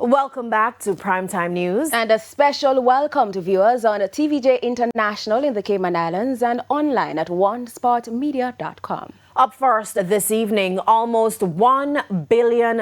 Welcome back to Primetime News. And a special welcome to viewers on TVJ International in the Cayman Islands and online at onesportmedia.com. Up first this evening, almost $1 billion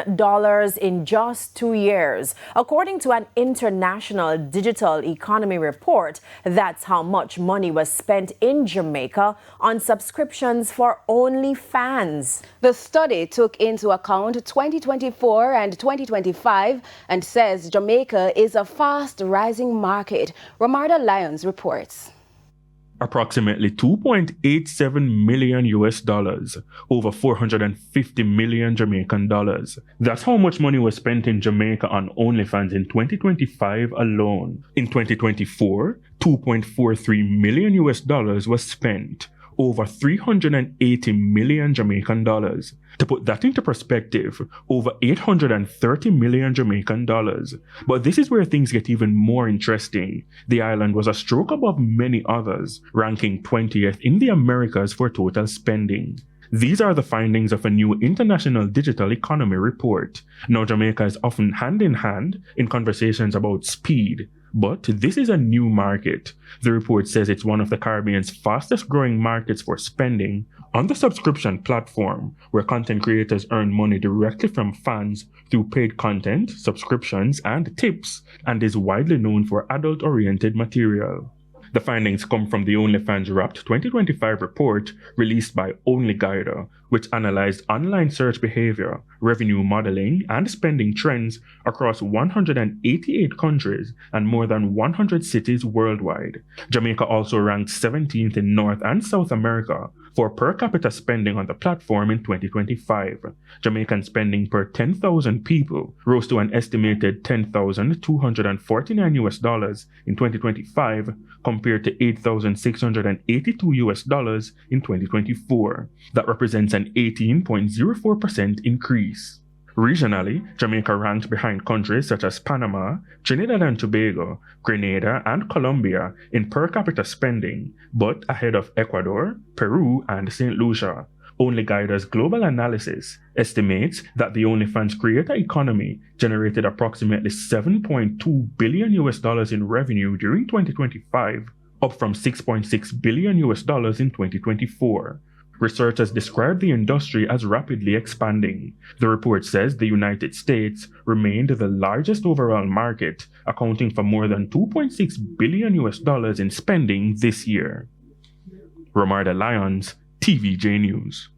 in just 2 years. According to an international digital economy report, that's how much money was spent in Jamaica on subscriptions for OnlyFans. The study took into account 2024 and 2025 and says Jamaica is a fast-rising market. Ramarda Lyons reports. Approximately $2.87 million US dollars, over 450 million Jamaican dollars. That's how much money was spent in Jamaica on OnlyFans in 2025 alone. In 2024, $2.43 million US dollars was spent, over 380 million Jamaican dollars. To put that into perspective, over 830 million Jamaican dollars. But this is where things get even more interesting. The island was a stroke above many others, ranking 20th in the Americas for total spending. These are the findings of a new international digital economy report. Now, Jamaica is often hand in hand in conversations about speed. But this is a new market. The report says it's one of the Caribbean's fastest growing markets for spending on the subscription platform, where content creators earn money directly from fans through paid content, subscriptions, and tips, and is widely known for adult-oriented material. The findings come from the OnlyFans Wrapped 2025 report released by OnlyGuider, which analyzed online search behavior, revenue modeling, and spending trends across 188 countries and more than 100 cities worldwide. Jamaica also ranked 17th in North and South America for per capita spending on the platform in 2025. Jamaican spending per 10,000 people rose to an estimated $10,249 US dollars in 2025 compared to $8,682 US dollars in 2024. That represents an 18.04% increase. Regionally, Jamaica ranked behind countries such as Panama, Trinidad and Tobago, Grenada, and Colombia in per capita spending, but ahead of Ecuador, Peru, and St. Lucia. OnlyGuider's global analysis estimates that the OnlyFans creator economy generated approximately $7.2 billion US dollars in revenue during 2025, up from $6.6 billion US dollars in 2024. Researchers describe the industry as rapidly expanding. The report says the United States remained the largest overall market, accounting for more than $2.6 billion US dollars in spending this year. Ramarda Lyons, TVJ News.